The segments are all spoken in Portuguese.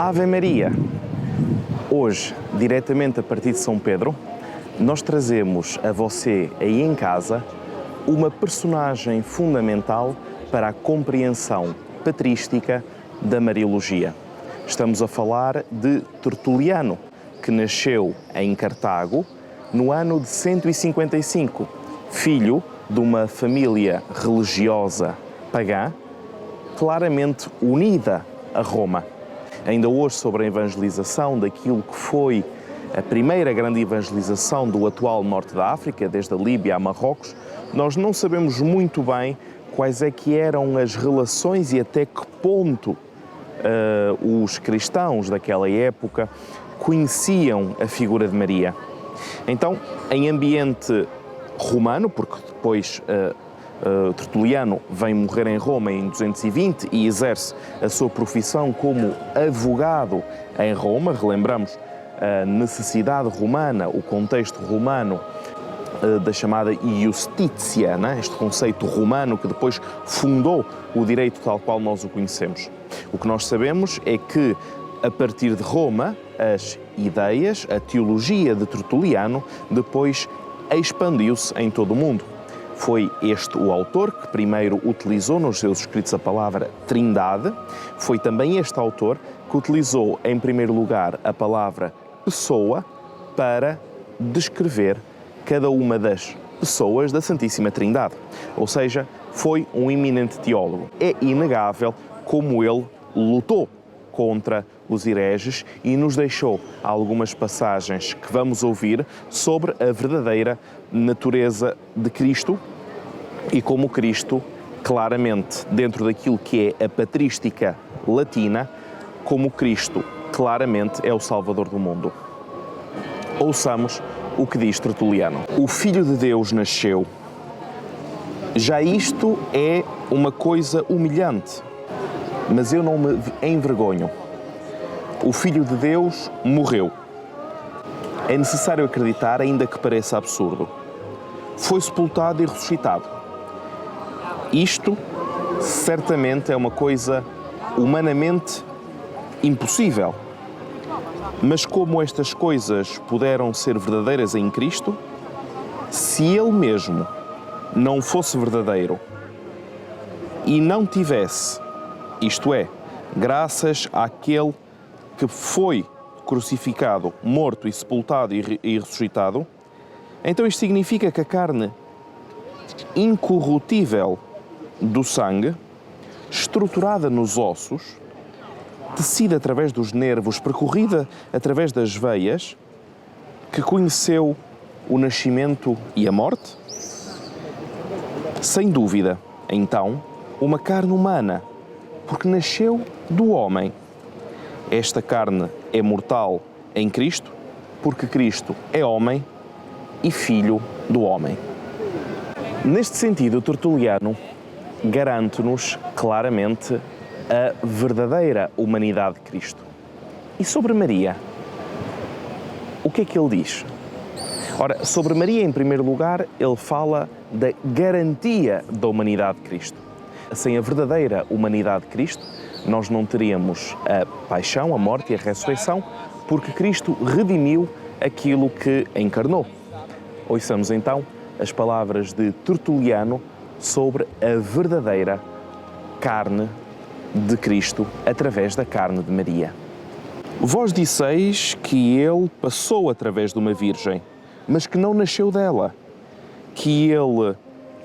Ave Maria! Hoje, diretamente a partir de São Pedro, nós trazemos a você aí em casa uma personagem fundamental para a compreensão patrística da Mariologia. Estamos a falar de Tertuliano, que nasceu em Cartago no ano de 155, filho de uma família religiosa pagã, claramente unida a Roma. Ainda hoje, sobre a evangelização daquilo que foi a primeira grande evangelização do atual norte da África, desde a Líbia a Marrocos, nós não sabemos muito bem quais é que eram as relações e até que ponto os cristãos daquela época conheciam a figura de Maria. Então, em ambiente romano, porque depois Tertuliano vem morrer em Roma em 220 e exerce a sua profissão como advogado em Roma. Relembramos a necessidade romana, o contexto romano da chamada Iustitia, né? Este conceito romano que depois fundou o direito tal qual nós o conhecemos. O que nós sabemos é que, a partir de Roma, as ideias, a teologia de Tertuliano, depois expandiu-se em todo o mundo. Foi este o autor que primeiro utilizou nos seus escritos a palavra Trindade. Foi também este autor que utilizou, em primeiro lugar, a palavra pessoa para descrever cada uma das pessoas da Santíssima Trindade. Ou seja, foi um eminente teólogo. É inegável como ele lutou contra os hereges e nos deixou algumas passagens que vamos ouvir sobre a verdadeira natureza de Cristo e como Cristo, claramente, dentro daquilo que é a patrística latina, como Cristo, claramente, é o Salvador do mundo. Ouçamos o que diz Tertuliano. O Filho de Deus nasceu. Já isto é uma coisa humilhante, mas eu não me envergonho. O Filho de Deus morreu. É necessário acreditar, ainda que pareça absurdo. Foi sepultado e ressuscitado. Isto, certamente, é uma coisa humanamente impossível. Mas como estas coisas puderam ser verdadeiras em Cristo, se Ele mesmo não fosse verdadeiro e não tivesse, isto é, graças àquele que foi crucificado, morto e sepultado e ressuscitado, então isto significa que a carne incorruptível do sangue, estruturada nos ossos, tecida através dos nervos, percorrida através das veias, que conheceu o nascimento e a morte, sem dúvida, então, uma carne humana, porque nasceu do homem. Esta carne é mortal em Cristo, porque Cristo é homem e filho do homem. Neste sentido, Tertuliano garante-nos claramente a verdadeira humanidade de Cristo. E sobre Maria, o que é que ele diz? Ora, sobre Maria, em primeiro lugar, ele fala da garantia da humanidade de Cristo. Sem a verdadeira humanidade de Cristo, nós não teríamos a paixão, a morte e a ressurreição, porque Cristo redimiu aquilo que encarnou. Ouçamos então as palavras de Tertuliano sobre a verdadeira carne de Cristo através da carne de Maria. Vós disseis que ele passou através de uma virgem, mas que não nasceu dela, que ele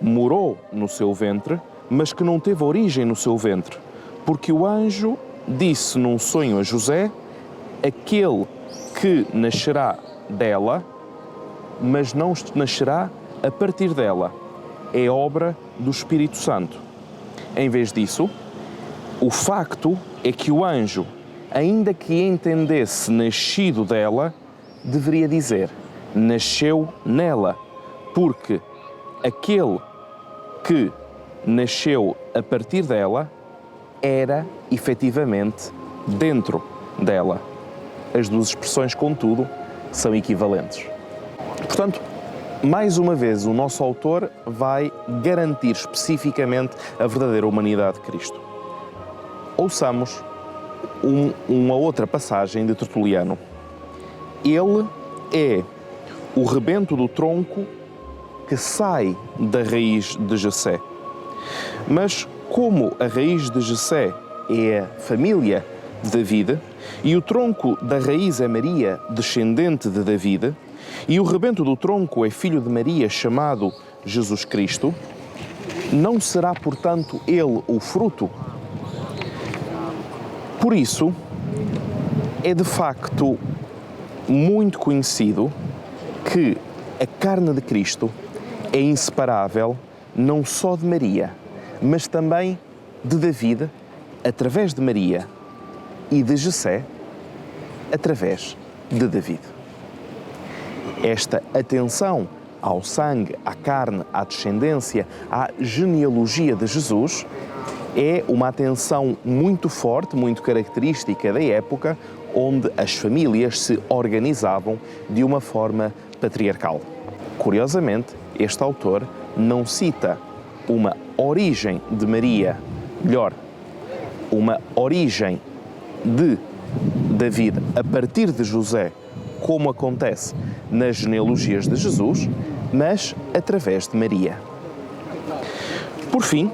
morou no seu ventre, mas que não teve origem no seu ventre, porque o anjo disse num sonho a José: aquele que nascerá dela, mas não nascerá a partir dela, é obra do Espírito Santo. Em vez disso, o facto é que o anjo, ainda que entendesse nascido dela, deveria dizer: nasceu nela, porque aquele que nasceu a partir dela era, efetivamente, dentro dela. As duas expressões, contudo, são equivalentes. Portanto, mais uma vez, o nosso autor vai garantir especificamente a verdadeira humanidade de Cristo. Ouçamos uma outra passagem de Tertuliano. Ele é o rebento do tronco que sai da raiz de Jessé. Mas como a raiz de Jessé é a família de David, e o tronco da raiz é Maria, descendente de David, e o rebento do tronco é filho de Maria, chamado Jesus Cristo, não será, portanto, ele o fruto? Por isso, é de facto muito conhecido que a carne de Cristo é inseparável não só de Maria, mas também de David, através de Maria, e de Jessé, através de David. Esta atenção ao sangue, à carne, à descendência, à genealogia de Jesus é uma atenção muito forte, muito característica da época, onde as famílias se organizavam de uma forma patriarcal. Curiosamente, este autor não cita uma origem de Maria, melhor, uma origem de David a partir de José, como acontece nas genealogias de Jesus, mas através de Maria. Por fim,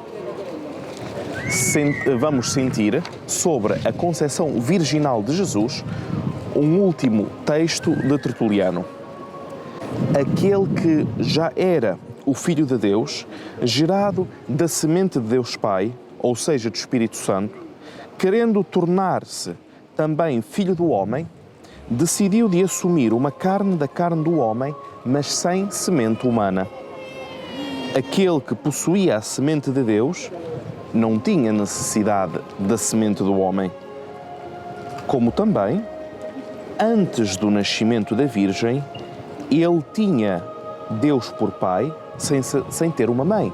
vamos sentir sobre a concepção virginal de Jesus um último texto de Tertuliano. Aquele que já era o Filho de Deus, gerado da semente de Deus Pai, ou seja, do Espírito Santo, querendo tornar-se também Filho do homem, decidiu de assumir uma carne da carne do homem, mas sem semente humana. Aquele que possuía a semente de Deus não tinha necessidade da semente do homem. Como também, antes do nascimento da Virgem, ele tinha Deus por pai, sem ter uma mãe.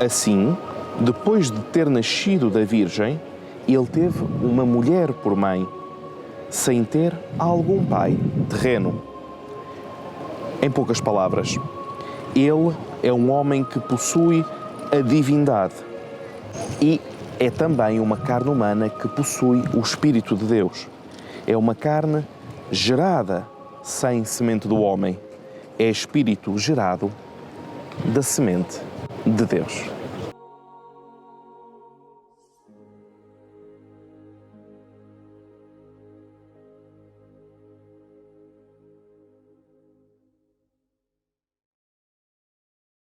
Assim, depois de ter nascido da Virgem, ele teve uma mulher por mãe, sem ter algum pai terreno. Em poucas palavras, ele é um homem que possui a divindade e é também uma carne humana que possui o Espírito de Deus. É uma carne gerada sem semente do homem. É espírito gerado da semente de Deus.